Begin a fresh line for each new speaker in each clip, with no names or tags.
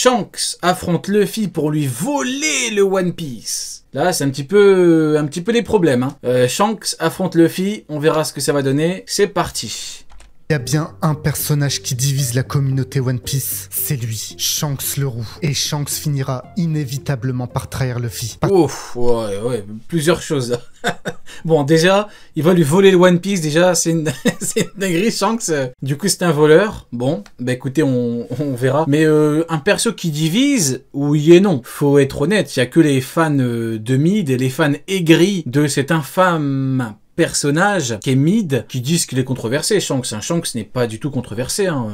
Shanks affronte Luffy pour lui voler le One Piece. Là, c'est un petit peu les problèmes. Hein. Shanks affronte Luffy, on verra ce que ça va donner. C'est parti.
Il y a bien un personnage qui divise la communauté One Piece, c'est lui, Shanks le Roux. Et Shanks finira inévitablement par trahir Luffy.
Ouf, ouais, plusieurs choses. Bon, déjà, il va lui voler le One Piece, déjà, c'est une dinguerie, Shanks. Du coup, c'est un voleur. Bon, bah écoutez, on verra. Mais un perso qui divise, oui et non. Faut être honnête, il y a que les fans de Mid et les fans aigris de cet infâme personnage qui est Mid qui disent qu'il est controversé. Shanks n'est pas du tout controversé. Hein.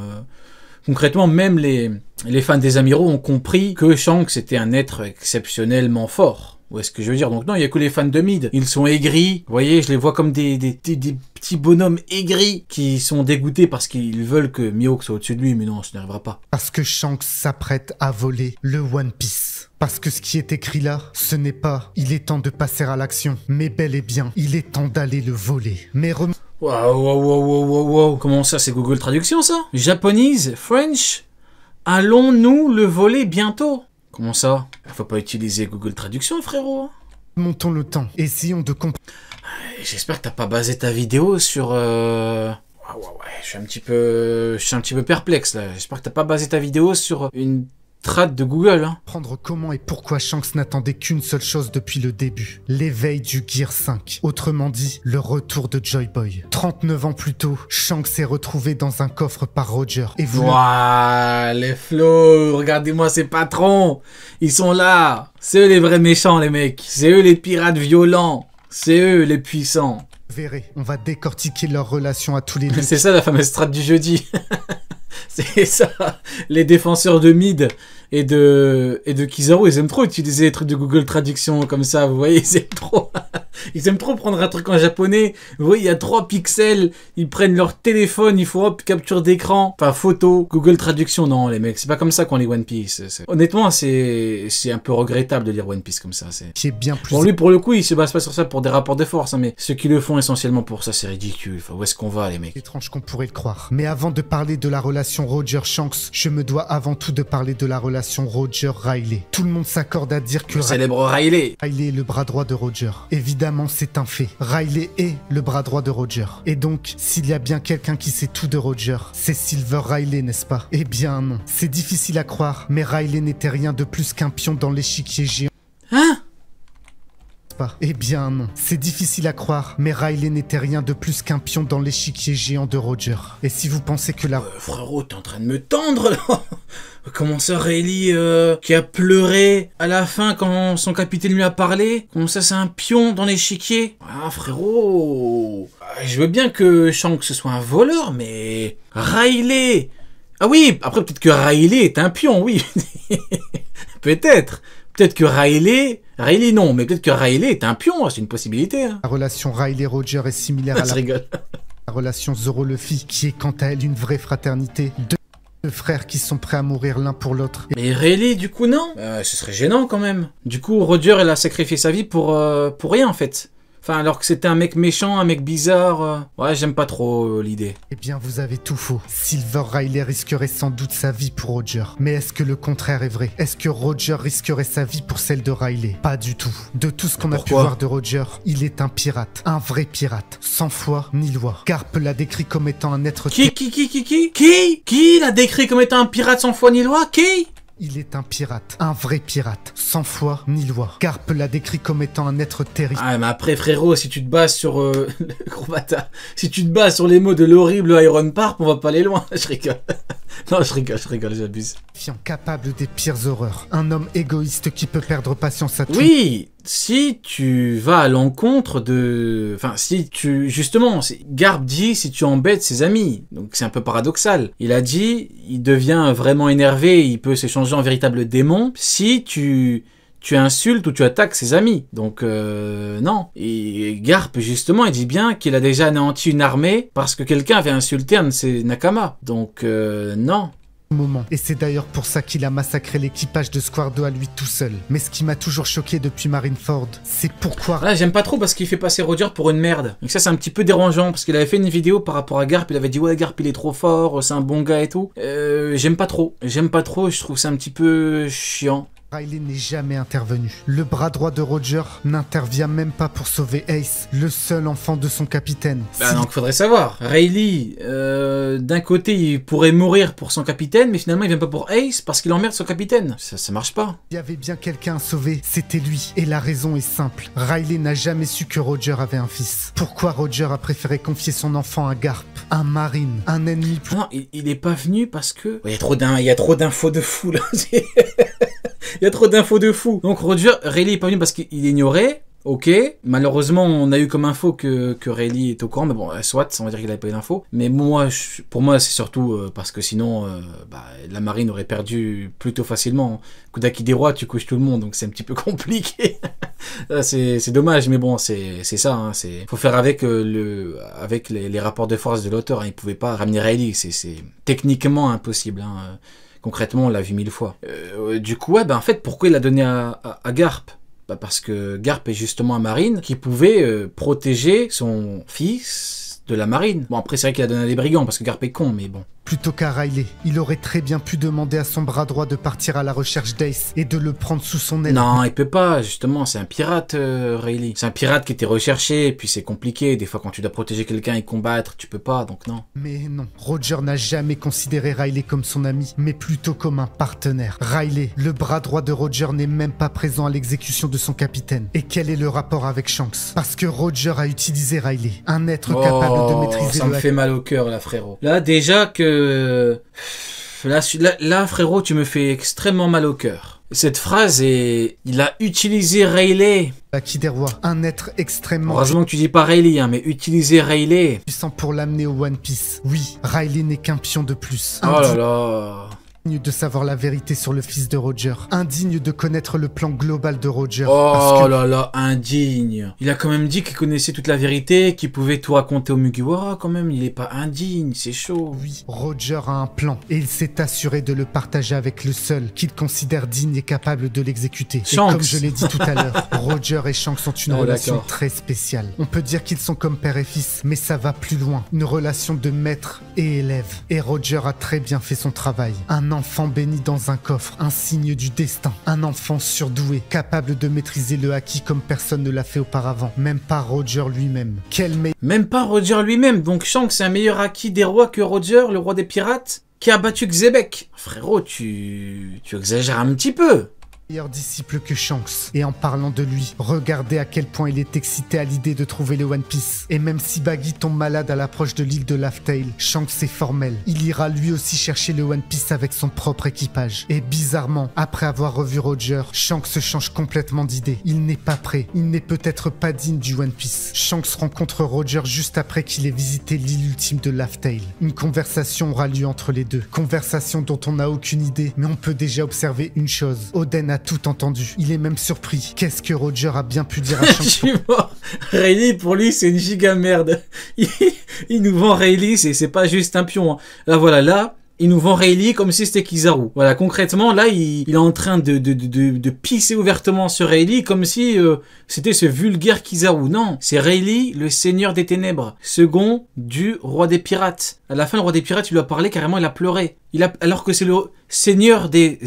Concrètement, même les fans des Amiraux ont compris que Shanks était un être exceptionnellement fort. Où est-ce que je veux dire? Donc non, il n'y a que les fans de Mid. Ils sont aigris. Vous voyez, je les vois comme des petits bonhommes aigris qui sont dégoûtés parce qu'ils veulent que Mihawk soit au-dessus de lui. Mais non, ça n'arrivera pas.
Parce que Shanks s'apprête à voler le One Piece. Parce que ce qui est écrit là, ce n'est pas « il est temps de passer à l'action », mais bel et bien « il est temps d'aller le voler ». Mais
Wow. Comment ça, c'est Google Traduction, ça? Japonese, French, allons-nous le voler bientôt? Comment ça? Faut pas utiliser Google Traduction, frérot.
Montons le temps, essayons de comprendre.
J'espère que t'as pas basé ta vidéo sur... Ouais, je suis un petit peu perplexe, là. J'espère que t'as pas basé ta vidéo sur une... trad de Google, hein.
Prendre comment et pourquoi Shanks n'attendait qu'une seule chose depuis le début, l'éveil du Gear 5. Autrement dit, le retour de Joy Boy. 39 ans plus tôt, Shanks est retrouvé dans un coffre par Roger. Et vous...
Ouah, les flots, regardez-moi ces patrons. Ils sont là. C'est eux les vrais méchants, les mecs. C'est eux les pirates violents. C'est eux les puissants.
Vous verrez, on va décortiquer leur relation à tous les deux.
C'est ça la fameuse strat du jeudi. C'est ça, les défenseurs de Mid et de Kizaru, ils aiment trop utiliser les trucs de Google Traduction comme ça, vous voyez, ils aiment trop prendre un truc en japonais, vous voyez, il y a 3 pixels, ils prennent leur téléphone, il faut hop, capture d'écran, enfin photo, Google Traduction, non les mecs, c'est pas comme ça qu'on lit One Piece. Honnêtement, c'est un peu regrettable de lire One Piece comme ça.
C'est bien plus...
Bon, lui, pour le coup, il se base pas sur ça pour des rapports de force, hein, mais ceux qui le font essentiellement pour ça, c'est ridicule. Enfin, où est-ce qu'on va, les mecs?
Étrange qu'on pourrait le croire. Mais avant de parler de la relation Roger-Shanks, je me dois avant tout de parler de la relation Roger-Riley. Tout le monde s'accorde à dire que...
Le célèbre Riley.
Riley est le bras droit de Roger. Évidemment, c'est un fait. Riley est le bras droit de Roger. Et donc, s'il y a bien quelqu'un qui sait tout de Roger, c'est Silver Riley, n'est-ce pas? Eh bien non. C'est difficile à croire, mais Riley n'était rien de plus qu'un pion dans l'échiquier géant.
Hein?
Eh bien non, c'est difficile à croire, mais Riley n'était rien de plus qu'un pion dans l'échiquier géant de Roger. Et si vous pensez que la...
frérot, t'es en train de me tendre là. Comment ça, Riley qui a pleuré à la fin quand son capitaine lui a parlé? Comment ça, c'est un pion dans l'échiquier? Ah frérot, je veux bien que Shanks soit un voleur, mais... Riley... Ah oui, après peut-être que Riley est un pion, oui. Peut-être. Peut-être que Riley non, mais peut-être que Riley est un pion, c'est une possibilité. Hein.
La relation Riley-Roger est similaire à la relation Zoro-Luffy, qui est quant à elle une vraie fraternité. Deux frères qui sont prêts à mourir l'un pour l'autre.
Mais Riley, du coup, non. Ce serait gênant quand même. Du coup, Roger, elle a sacrifié sa vie pour rien en fait. Enfin, alors que c'était un mec méchant, un mec bizarre. Ouais, j'aime pas trop l'idée.
Eh bien, vous avez tout faux. Silver Riley risquerait sans doute sa vie pour Roger. Mais est-ce que le contraire est vrai? Est-ce que Roger risquerait sa vie pour celle de Riley? Pas du tout. De tout ce qu'on a pu voir de Roger, il est un pirate. Un vrai pirate. Sans foi ni loi. Garp l'a décrit comme étant un être...
Qui l'a décrit comme étant un pirate sans foi ni loi? Qui?
Il est un pirate, un vrai pirate, sans foi ni loi. Garp l'a décrit comme étant un être terrible.
Ah mais après frérot, si tu te bases sur le gros bâtard, si tu te bases sur les mots de l'horrible Iron Parp, on va pas aller loin. Je rigole. Non, je rigole, j'abuse.
Capable des pires horreurs. Un homme égoïste qui peut perdre patience à tout.
Oui, si tu vas à l'encontre de... Enfin, si tu... Justement, Garp dit si tu embêtes ses amis. Donc c'est un peu paradoxal. Il a dit, il devient vraiment énervé, il peut s'échanger en véritable démon si tu insultes ou tu attaques ses amis. Donc, non. Et Garp, justement, il dit bien qu'il a déjà anéanti une armée parce que quelqu'un avait insulté un de ses Nakama. Donc, non.
moment. Et c'est d'ailleurs pour ça qu'il a massacré l'équipage de Squardo à lui tout seul. Mais ce qui m'a toujours choqué depuis Marineford, c'est pourquoi...
Là, j'aime pas trop parce qu'il fait passer Roger pour une merde. Donc ça, c'est un petit peu dérangeant parce qu'il avait fait une vidéo par rapport à Garp. Il avait dit, ouais, Garp, il est trop fort, c'est un bon gars et tout. J'aime pas trop. J'aime pas trop, je trouve ça un petit peu chiant.
Riley n'est jamais intervenu. Le bras droit de Roger n'intervient même pas pour sauver Ace, le seul enfant de son capitaine.
Bah donc faudrait savoir. Riley, d'un côté il pourrait mourir pour son capitaine, mais finalement il vient pas pour Ace parce qu'il emmerde son capitaine. Ça marche pas.
Il y avait bien quelqu'un à sauver, c'était lui. Et la raison est simple. Riley n'a jamais su que Roger avait un fils. Pourquoi Roger a préféré confier son enfant à Garp, un marine, un ennemi plus...
Non, il est pas venu parce que... Il y a trop d'infos de fou là. Il y a trop d'infos de fou. Donc Riley est pas venu parce qu'il ignorait. Ok, malheureusement on a eu comme info que Riley est au courant, mais bon, soit, on va dire qu'il avait pas eu d'infos. Mais moi, pour moi c'est surtout parce que sinon la marine aurait perdu plutôt facilement. Kudaki des rois, tu couches tout le monde, donc c'est un petit peu compliqué. C'est dommage, mais bon, c'est ça. Hein, faut faire avec, les rapports de force de l'auteur. Hein, il pouvait pas ramener Riley, c'est techniquement impossible. Hein. Concrètement, on l'a vu 1000 fois. Du coup, ouais, en fait, pourquoi il l'a donné à Garp? Parce que Garp est justement un marine qui pouvait protéger son fils de la marine. Bon, après, c'est vrai qu'il a donné à des brigands parce que Garp est con, mais bon.
Plutôt qu'à Riley, il aurait très bien pu demander à son bras droit de partir à la recherche d'Ace et de le prendre sous son aile.
Non, il peut pas, justement, c'est un pirate, Riley. C'est un pirate qui était recherché, et puis c'est compliqué. Des fois, quand tu dois protéger quelqu'un et combattre, tu peux pas, donc non.
Mais non, Roger n'a jamais considéré Riley comme son ami, mais plutôt comme un partenaire. Riley, le bras droit de Roger, n'est même pas présent à l'exécution de son capitaine. Et quel est le rapport avec Shanks? Parce que Roger a utilisé Riley, un être capable de maîtriser
ça me fait mal au cœur, là, frérot. Là, déjà que... Là, frérot, tu me fais extrêmement mal au cœur. Cette phrase est... Il a utilisé Riley.
Qui des rois, un être extrêmement...
Heureusement que tu dis pas Riley, hein, mais utiliser Riley.
Puissant pour l'amener au One Piece. Oui, Riley n'est qu'un pion de plus.
Oh là là...
Indigne de savoir la vérité sur le fils de Roger. Indigne de connaître le plan global de Roger.
Oh là là, indigne. Il a quand même dit qu'il connaissait toute la vérité, qu'il pouvait tout raconter au Mugiwara quand même. Il est pas indigne, c'est chaud.
Oui, Roger a un plan et il s'est assuré de le partager avec le seul qu'il considère digne et capable de l'exécuter. Et comme je l'ai dit tout à l'heure, Roger et Shanks ont une relation très spéciale. On peut dire qu'ils sont comme père et fils, mais ça va plus loin. Une relation de maître et élève. Et Roger a très bien fait son travail. Un enfant béni dans un coffre, un signe du destin. Un enfant surdoué, capable de maîtriser le haki comme personne ne l'a fait auparavant. Même pas Roger lui-même.
Même pas Roger lui-même. Donc Shanks c'est un meilleur haki des rois que Roger, le roi des pirates, qui a battu Xebec. Frérot, tu exagères un petit peu.
Meilleur disciple que Shanks. Et en parlant de lui, regardez à quel point il est excité à l'idée de trouver le One Piece. Et même si Baggy tombe malade à l'approche de l'île de Laugh Tale, Shanks est formel. Il ira lui aussi chercher le One Piece avec son propre équipage. Et bizarrement, après avoir revu Roger, Shanks se change complètement d'idée. Il n'est pas prêt. Il n'est peut-être pas digne du One Piece. Shanks rencontre Roger juste après qu'il ait visité l'île ultime de Laugh Tale. Une conversation aura lieu entre les deux. Conversation dont on n'a aucune idée, mais on peut déjà observer une chose. Oden a tout entendu. Il est même surpris. Qu'est-ce que Roger a bien pu dire à Shanks?
Je suis mort. Riley, pour lui, c'est une giga merde. Il nous vend Riley, c'est pas juste un pion. Hein. Là, voilà, là, il nous vend Riley comme si c'était Kizaru. Voilà, concrètement, là, il est en train de pisser ouvertement sur Riley comme si c'était ce vulgaire Kizaru. Non, c'est Riley, le seigneur des ténèbres, second du roi des pirates. À la fin, le roi des pirates, il lui a parlé, carrément, il a pleuré. Alors que c'est le seigneur des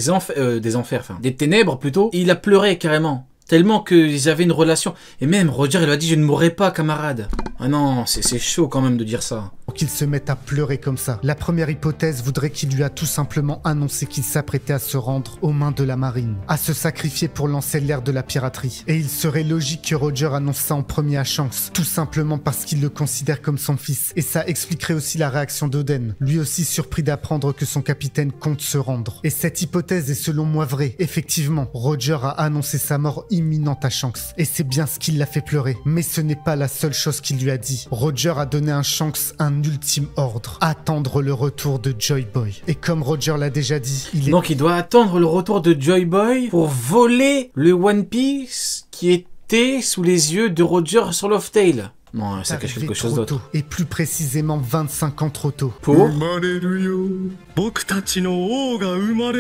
ténèbres plutôt, il a pleuré carrément. Tellement qu'ils avaient une relation. Et même, Roger, il lui a dit, je ne mourrai pas, camarade. Ah non, c'est chaud quand même de dire ça.
Pour qu'il se mette à pleurer comme ça. La première hypothèse voudrait qu'il lui a tout simplement annoncé qu'il s'apprêtait à se rendre aux mains de la marine. À se sacrifier pour lancer l'ère de la piraterie. Et il serait logique que Roger annonce ça en premier à Shanks. Tout simplement parce qu'il le considère comme son fils. Et ça expliquerait aussi la réaction d'Oden. Lui aussi surpris d'apprendre que son capitaine compte se rendre. Et cette hypothèse est selon moi vraie. Effectivement, Roger a annoncé sa mort imminente à Shanks. Et c'est bien ce qui l'a fait pleurer. Mais ce n'est pas la seule chose qu'il lui a dit. Roger a donné à Shanks un ultime ordre. Attendre le retour de Joy Boy. Et comme Roger l'a déjà dit,
Donc il doit attendre le retour de Joy Boy pour voler le One Piece qui était sous les yeux de Roger sur Laugh Tale. Non, ça cache quelque chose d'autre.
Et plus précisément 25 ans trop tôt.
Pour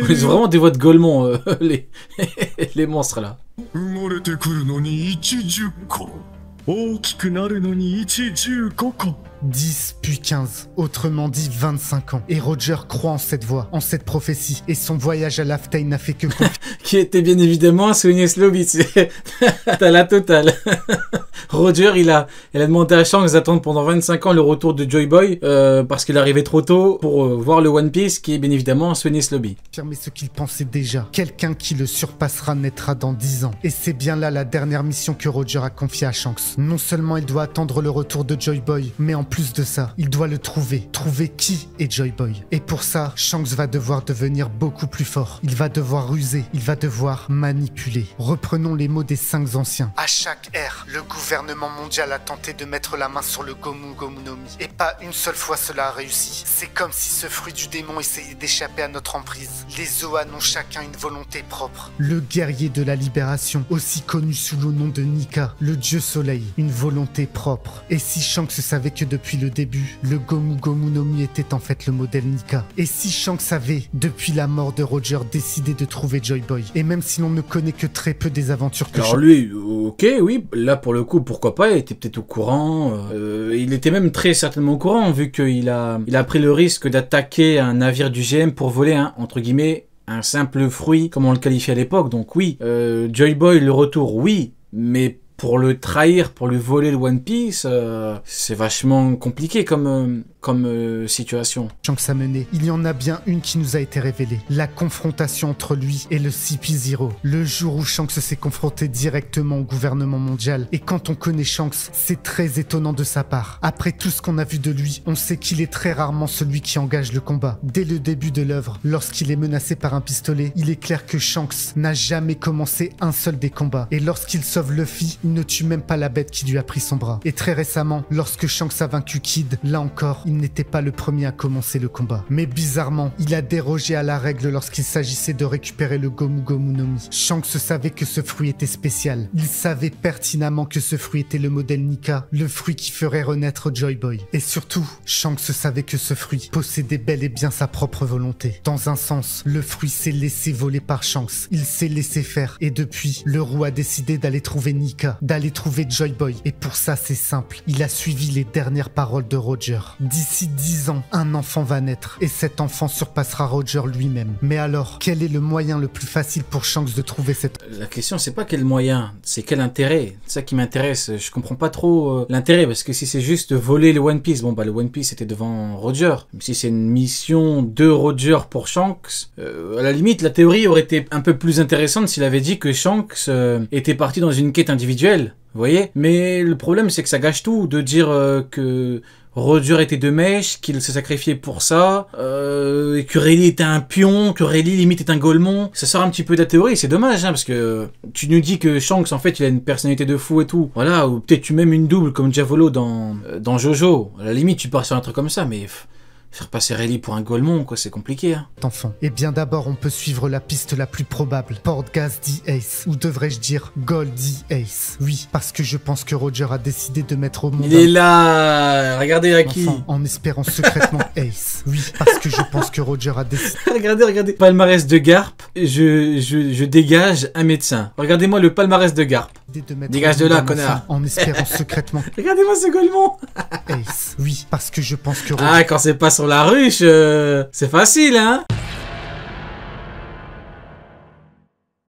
ils ont vraiment des voix de Golemon, les monstres là.
10 puis 15, autrement dit 25 ans. Et Roger croit en cette voix, en cette prophétie, et son voyage à Laftaï n'a fait que...
Qui était bien évidemment Soigné Slobby, t'as la totale. Roger, il a demandé à Shanks d'attendre pendant 25 ans le retour de Joy Boy, parce qu'il arrivait trop tôt pour voir le One Piece, qui est bien évidemment Soigné Slobby.
Affirmer ce qu'il pensait déjà. Quelqu'un qui le surpassera naîtra dans 10 ans. Et c'est bien là la dernière mission que Roger a confiée à Shanks. Non seulement il doit attendre le retour de Joy Boy, mais en plus de ça, il doit le trouver. Trouver qui est Joy Boy. Et pour ça, Shanks va devoir devenir beaucoup plus fort. Il va devoir ruser. Il va devoir manipuler. Reprenons les mots des 5 anciens. À chaque ère, le gouvernement mondial a tenté de mettre la main sur le Gomu Gomu no Mi. Et pas une seule fois cela a réussi. C'est comme si ce fruit du démon essayait d'échapper à notre emprise. Les Zoan ont chacun une volonté propre. Le guerrier de la libération, aussi connu sous le nom de Nika, le dieu soleil, une volonté propre. Et si Shanks savait que depuis le début, le Gomu Gomu no Mi était en fait le modèle Nika. Et si Shanks avait, depuis la mort de Roger, décidé de trouver Joy Boy. Et même si l'on ne connaît que très peu des aventures que
alors lui, ok, oui, là pour le coup, pourquoi pas, il était peut-être au courant. Il était même très certainement au courant, vu qu'il a pris le risque d'attaquer un navire du GM pour voler entre guillemets, un simple fruit, comme on le qualifiait à l'époque. Donc oui, Joy Boy, le retour, oui, mais pour le trahir, pour lui voler le One Piece, c'est vachement compliqué comme situation.
Shanks a mené. Il y en a bien une qui nous a été révélée. La confrontation entre lui et le CP0. Le jour où Shanks s'est confronté directement au gouvernement mondial. Et quand on connaît Shanks, c'est très étonnant de sa part. Après tout ce qu'on a vu de lui, on sait qu'il est très rarement celui qui engage le combat. Dès le début de l'œuvre, lorsqu'il est menacé par un pistolet, il est clair que Shanks n'a jamais commencé un seul des combats. Et lorsqu'il sauve Luffy, il ne tue même pas la bête qui lui a pris son bras. Et très récemment, lorsque Shanks a vaincu Kid, là encore, il n'était pas le premier à commencer le combat. Mais bizarrement, il a dérogé à la règle lorsqu'il s'agissait de récupérer le Gomu Gomu no Mi. Shanks savait que ce fruit était spécial. Il savait pertinemment que ce fruit était le modèle Nika, le fruit qui ferait renaître Joy Boy. Et surtout, Shanks savait que ce fruit possédait bel et bien sa propre volonté. Dans un sens, le fruit s'est laissé voler par Shanks. Il s'est laissé faire. Et depuis, le roux a décidé d'aller trouver Nika, d'aller trouver Joy Boy. Et pour ça, c'est simple. Il a suivi les dernières paroles de Roger. D'ici 10 ans, un enfant va naître. Et cet enfant surpassera Roger lui-même. Mais alors, quel est le moyen le plus facile pour Shanks de trouver cette...
La question, c'est pas quel moyen, c'est quel intérêt. C'est ça qui m'intéresse. Je comprends pas trop l'intérêt, parce que si c'est juste voler le One Piece, bon bah le One Piece était devant Roger. Mais si c'est une mission de Roger pour Shanks, à la limite, la théorie aurait été un peu plus intéressante s'il avait dit que Shanks était parti dans une quête individuelle. Vous voyez? Mais le problème, c'est que ça gâche tout de dire que Roger était de mèche, qu'il se sacrifiait pour ça, et que Rayleigh était un pion, que Rayleigh limite est un Golemon. Ça sort un petit peu de la théorie, c'est dommage, hein, parce que tu nous dis que Shanks, en fait, il a une personnalité de fou et tout. Voilà, ou peut-être tu mets une double comme Diavolo dans Jojo. À la limite, tu pars sur un truc comme ça, mais... Faire passer Rayleigh pour un Golemon, quoi, c'est compliqué, hein.
Enfant. Et bien d'abord, on peut suivre la piste la plus probable. Portgas dit Ace. Ou devrais-je dire Gold dit Ace. Oui, parce que je pense que Roger a décidé de mettre au monde...
Il est là. Regardez à qui.
En espérant secrètement Ace. Oui, parce que je pense que Roger a décidé...
Regardez. Palmarès de Garp. Je dégage un médecin. Regardez-moi le palmarès de Garp. Dégage de là, connard.
En espérant secrètement...
Regardez-moi ce Golemon.
Ace. Oui, parce que je pense que Roger...
Ah, quand c'est pas sur la ruche, c'est facile, hein.